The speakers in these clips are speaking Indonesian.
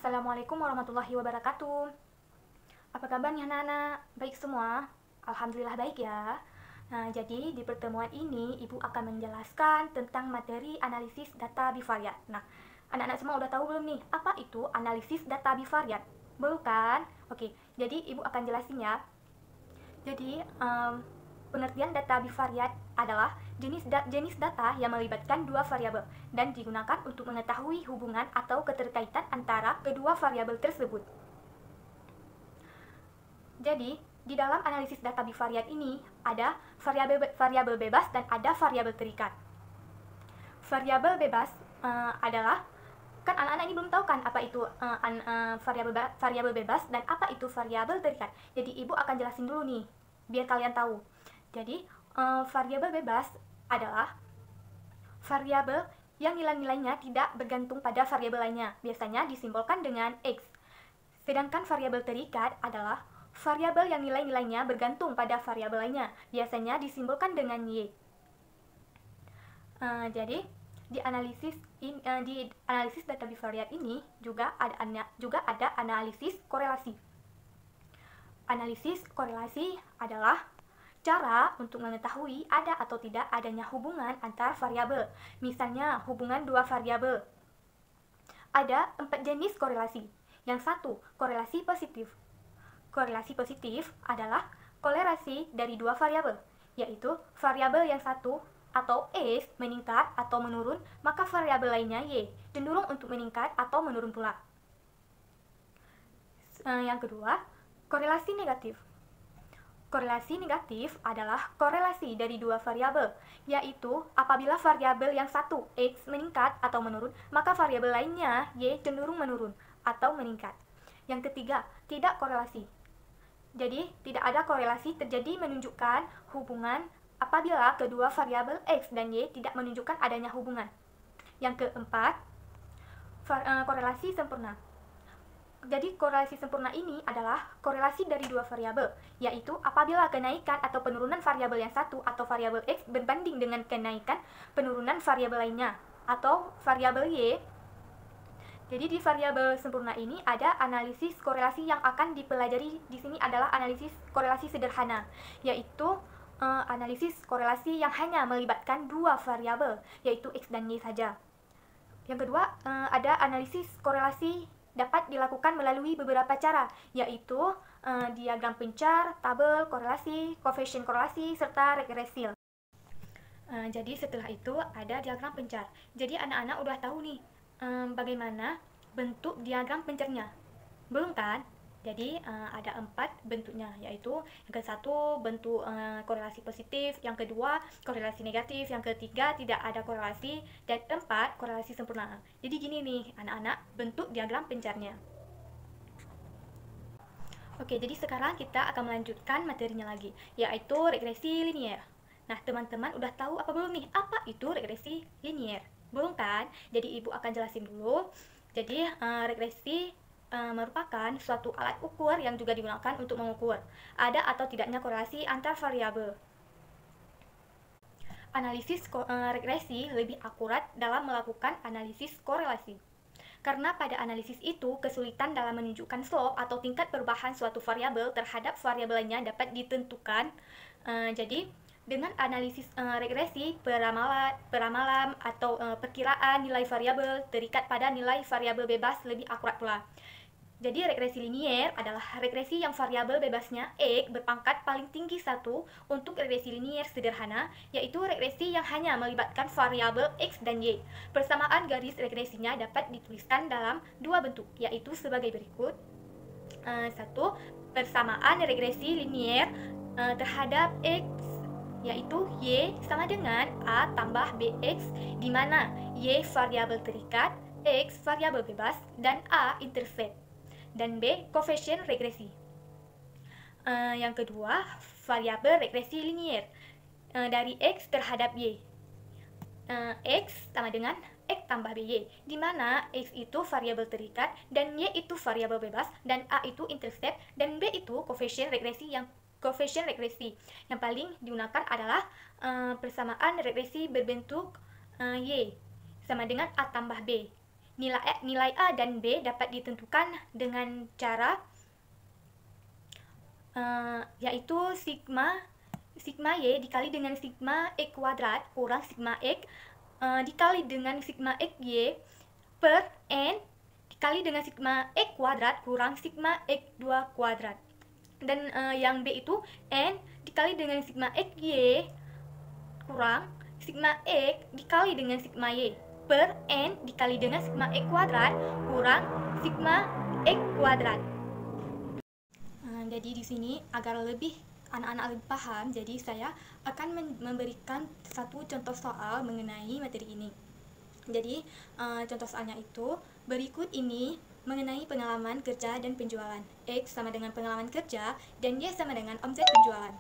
Assalamualaikum warahmatullahi wabarakatuh. Apa kabarnya anak-anak? Baik semua? Alhamdulillah baik ya. Nah, jadi di pertemuan ini Ibu akan menjelaskan tentang materi analisis data bivariat. Nah, anak-anak semua udah tahu belum nih, apa itu analisis data bivariat? Belum kan? Oke, jadi Ibu akan jelasin ya. Jadi, pengertian data bivariat adalah jenis data yang melibatkan dua variabel dan digunakan untuk mengetahui hubungan atau keterkaitan antara kedua variabel tersebut. Jadi, di dalam analisis data bivariat ini ada variabel bebas dan ada variabel terikat. Variabel bebas adalah, kan anak-anak ini belum tahu kan apa itu variabel bebas dan apa itu variabel terikat. Jadi Ibu akan jelasin dulu nih biar kalian tahu. Jadi variabel bebas adalah variabel yang nilai-nilainya tidak bergantung pada variabel lainnya, biasanya disimbolkan dengan X. Sedangkan variabel terikat adalah variabel yang nilai-nilainya bergantung pada variabel lainnya, biasanya disimbolkan dengan Y. Jadi di analisis data bivariat ini juga ada analisis korelasi. Analisis korelasi adalah cara untuk mengetahui ada atau tidak adanya hubungan antar variabel. Misalnya hubungan dua variabel. Ada 4 jenis korelasi. Yang satu, korelasi positif. Korelasi positif adalah korelasi dari dua variabel, yaitu variabel yang satu atau X meningkat atau menurun, maka variabel lainnya Y cenderung untuk meningkat atau menurun pula. Yang kedua, korelasi negatif. Korelasi negatif adalah korelasi dari dua variabel, yaitu apabila variabel yang satu X meningkat atau menurun, maka variabel lainnya Y cenderung menurun atau meningkat. Yang ketiga, tidak korelasi. Jadi, tidak ada korelasi terjadi menunjukkan hubungan apabila kedua variabel X dan Y tidak menunjukkan adanya hubungan. Yang keempat, korelasi sempurna. Jadi, korelasi sempurna ini adalah korelasi dari dua variabel, yaitu apabila kenaikan atau penurunan variabel yang satu atau variabel X berbanding dengan kenaikan penurunan variabel lainnya atau variabel Y. Jadi di variabel sempurna ini ada analisis korelasi yang akan dipelajari di sini adalah analisis korelasi sederhana, yaitu analisis korelasi yang hanya melibatkan dua variabel, yaitu X dan Y saja. Yang kedua, ada analisis korelasi dapat dilakukan melalui beberapa cara, yaitu diagram pencar, tabel korelasi, koefisien korelasi, serta regresi. Jadi setelah itu ada diagram pencar. Jadi anak-anak udah tahu nih bagaimana bentuk diagram pencarnya. Belum kan? Jadi ada 4 bentuknya, yaitu yang ke-1 bentuk korelasi positif, yang kedua korelasi negatif, yang ketiga tidak ada korelasi, dan 4 korelasi sempurna. Jadi gini nih anak-anak bentuk diagram pencarnya. Oke, jadi sekarang kita akan melanjutkan materinya lagi, yaitu regresi linier. Nah, teman-teman udah tahu apa belum nih? Apa itu regresi linier? Belum kan? Jadi Ibu akan jelasin dulu. Jadi regresi merupakan suatu alat ukur yang juga digunakan untuk mengukur ada atau tidaknya korelasi antar variabel. Analisis regresi lebih akurat dalam melakukan analisis korelasi. Karena pada analisis itu kesulitan dalam menunjukkan slope atau tingkat perubahan suatu variabel terhadap variabel lainnya dapat ditentukan. Jadi dengan analisis regresi, peramalan atau perkiraan nilai variabel terikat pada nilai variabel bebas lebih akurat pula. Jadi regresi linier adalah regresi yang variabel bebasnya X berpangkat paling tinggi 1 untuk regresi linier sederhana, yaitu regresi yang hanya melibatkan variabel X dan Y. Persamaan garis regresinya dapat dituliskan dalam dua bentuk, yaitu sebagai berikut. 1. Persamaan regresi linier terhadap X, yaitu Y sama dengan A tambah BX, di mana Y variabel terikat, X variabel bebas, dan A intercept, dan B koefisien regresi. Yang kedua, variabel regresi linier dari X terhadap Y. X sama dengan X tambah BY, di mana X itu variabel terikat, dan Y itu variabel bebas, dan A itu intercept, dan B itu koefisien regresi yang paling digunakan adalah persamaan regresi berbentuk Y sama dengan A tambah B. nilai A dan B dapat ditentukan dengan cara yaitu sigma Y dikali dengan sigma X kuadrat kurang sigma X dikali dengan sigma X Y per N dikali dengan sigma X kuadrat kurang sigma X2 kuadrat. Dan yang B itu N dikali dengan sigma X Y kurang sigma X dikali dengan sigma Y per N dikali dengan sigma X kuadrat kurang sigma X kuadrat. Jadi di sini agar anak-anak lebih paham, jadi saya akan memberikan satu contoh soal mengenai materi ini. Jadi contoh soalnya itu berikut ini mengenai pengalaman kerja dan penjualan. X sama dengan pengalaman kerja dan Y sama dengan omset penjualan.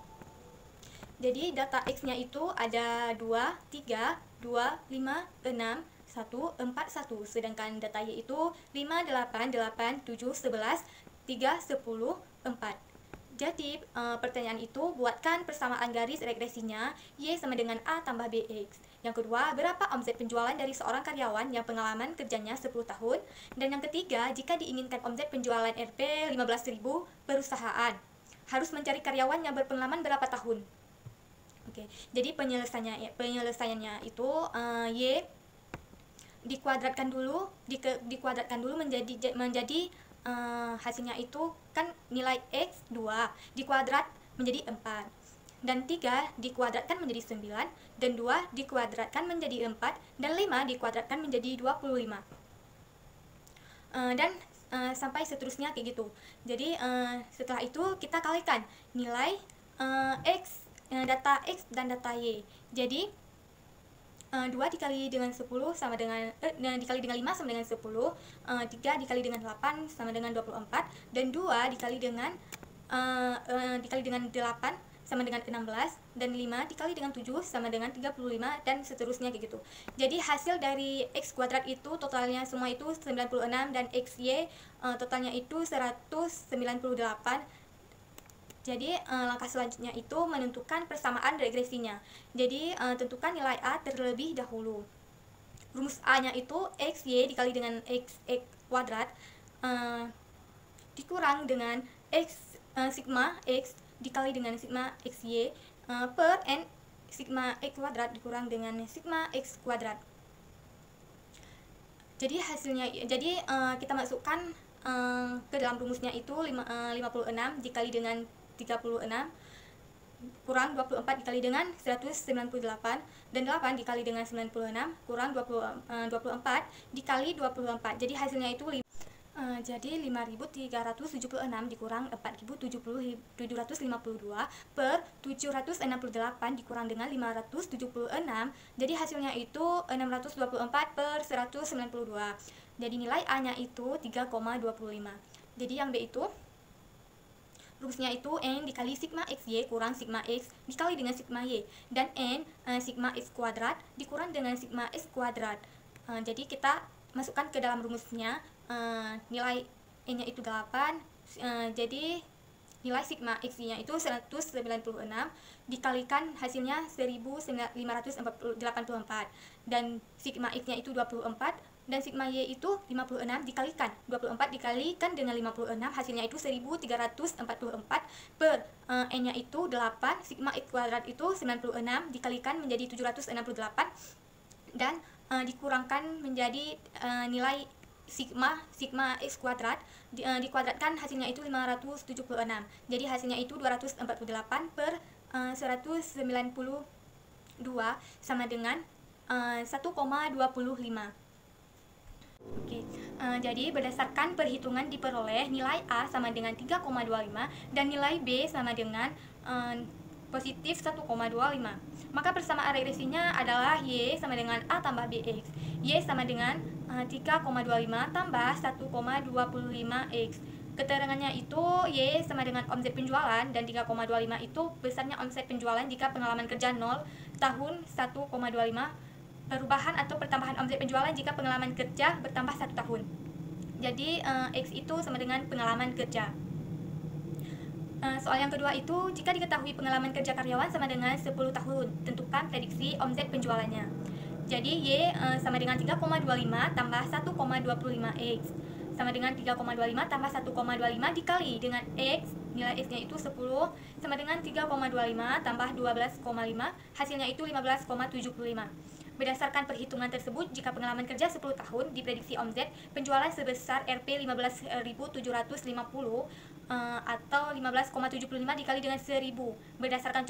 Jadi data X-nya itu ada 2, 3, 2, 5, 6, 1, 4, 1. Sedangkan data Y itu 5, 8, 8, 7, 11, 3, 10, 4. Jadi pertanyaan itu buatkan persamaan garis regresinya Y sama dengan A tambah BX. Yang kedua, berapa omset penjualan dari seorang karyawan yang pengalaman kerjanya 10 tahun? Dan yang ketiga, jika diinginkan omset penjualan Rp 15.000 perusahaan, harus mencari karyawan yang berpengalaman berapa tahun? Oke, jadi penyelesaiannya itu Y dikuadratkan dulu menjadi hasilnya itu kan nilai X 2 dikuadrat menjadi 4 dan 3 dikuadratkan menjadi 9 dan 2 dikuadratkan menjadi 4 dan 5 dikuadratkan menjadi 25 dan sampai seterusnya kayak gitu. Jadi setelah itu kita kalikan nilai X, data X dan data Y. Jadi 2 dikali dengan 10 sama dengan dikali dengan 5 sama dengan 10, 3 dikali dengan 8 sama dengan 24 dan 2 dikali dengan 8 sama dengan 16 dan 5 dikali dengan 7 sama dengan 35 dan seterusnya kayak gitu. Jadi hasil dari X kuadrat itu totalnya semua itu 96 dan XY totalnya itu 198. Jadi langkah selanjutnya itu menentukan persamaan regresinya. Jadi tentukan nilai A terlebih dahulu. Rumus A-nya itu XY dikali dengan X kuadrat dikurang dengan sigma X dikali dengan sigma XY per N sigma X kuadrat dikurang dengan sigma X kuadrat. Jadi hasilnya, kita masukkan ke dalam rumusnya itu 56 dikali dengan 36 kurang 24 dikali dengan 198 dan 8 dikali dengan 96 kurang 24 dikali 24. Jadi hasilnya itu jadi 5.376 dikurang 4.752 per 768 dikurang dengan 576. Jadi hasilnya itu 624 per 192. Jadi nilai A-nya itu 3,25. Jadi yang B itu rumusnya itu N dikali sigma XY kurang sigma X dikali dengan sigma Y dan N sigma X kuadrat dikurang dengan sigma X kuadrat. Jadi kita masukkan ke dalam rumusnya nilai N nya itu 8, jadi nilai sigma X nya itu 196 dikalikan hasilnya 1584 dan sigma X nya itu 24 dan sigma Y itu 56 dikalikan 24 dikalikan dengan 56 hasilnya itu 1344 per N nya itu 8 sigma X kuadrat itu 96 dikalikan menjadi 768 dan dikurangkan menjadi nilai sigma X kuadrat dikuadratkan hasilnya itu 576. Jadi hasilnya itu 248 per 192 sama dengan 1,25. Oke, jadi berdasarkan perhitungan diperoleh nilai A sama dengan 3,25 dan nilai B sama dengan positif 1,25. Maka persamaan regresinya adalah Y sama dengan A tambah BX. Y sama dengan 3,25 tambah 1,25X. Keterangannya itu Y sama dengan omset penjualan dan 3,25 itu besarnya omset penjualan jika pengalaman kerja 0 tahun 1,25 perubahan atau pertambahan omset penjualan jika pengalaman kerja bertambah 1 tahun. Jadi X itu sama dengan pengalaman kerja. Soal yang kedua itu, jika diketahui pengalaman kerja karyawan sama dengan 10 tahun, tentukan prediksi omset penjualannya. Jadi Y sama dengan 3,25 tambah 1,25X sama dengan 3,25 tambah 1,25 dikali dengan X, nilai X-nya itu 10, sama dengan 3,25 tambah 12,5, hasilnya itu 15,75. Berdasarkan perhitungan tersebut, jika pengalaman kerja 10 tahun, diprediksi omzet penjualan sebesar Rp 15.750 atau 15,75 dikali dengan 1000 berdasarkan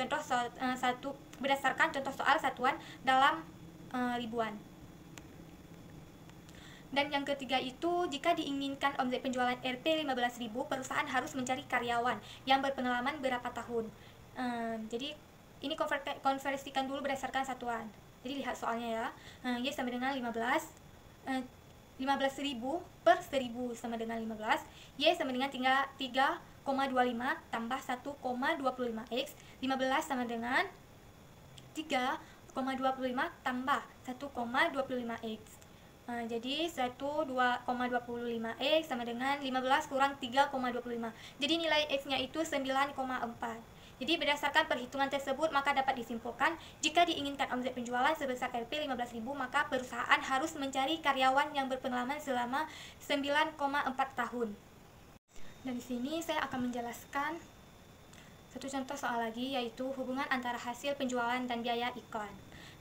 contoh soal satuan dalam ribuan. Dan yang ketiga itu, jika diinginkan omzet penjualan Rp 15.000, perusahaan harus mencari karyawan yang berpengalaman berapa tahun. Jadi ini konversikan dulu berdasarkan satuan. Jadi lihat soalnya ya. Y sama dengan 15.000 per 1000 sama dengan 15. Y sama dengan 3,25 tambah 1,25X. 15 sama dengan 3,25 tambah 1,25X. Jadi 2,25X sama dengan 15 kurang 3,25. Jadi nilai X-nya itu 9,4. Jadi berdasarkan perhitungan tersebut, maka dapat disimpulkan jika diinginkan omzet penjualan sebesar Rp 15.000, maka perusahaan harus mencari karyawan yang berpengalaman selama 9,4 tahun. Dan di sini saya akan menjelaskan satu contoh soal lagi, yaitu hubungan antara hasil penjualan dan biaya iklan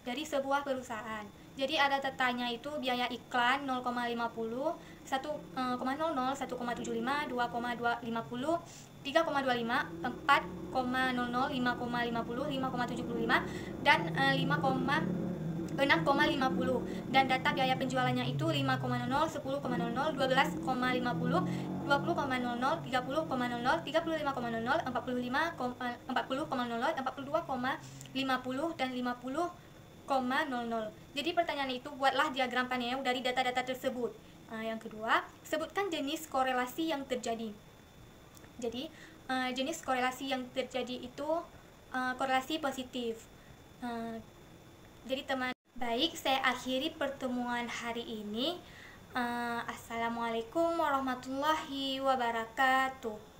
dari sebuah perusahaan. Jadi ada tetanya itu biaya iklan 0,50, 1,00, 1,75, 2,250, 3,25, 4,00, 5,00, 5,50, 5,75 dan 6,50. Dan data biaya penjualannya itu 5,00, 10,00, 12,50, 20,00, 30,00, 35,00, 40,00, 42,50 dan 50,00. Jadi pertanyaan itu, buatlah diagram Paneo dari data-data tersebut. Yang kedua, sebutkan jenis korelasi yang terjadi. Jadi jenis korelasi yang terjadi itu korelasi positif. Jadi teman, baik, saya akhiri pertemuan hari ini. Assalamualaikum warahmatullahi wabarakatuh.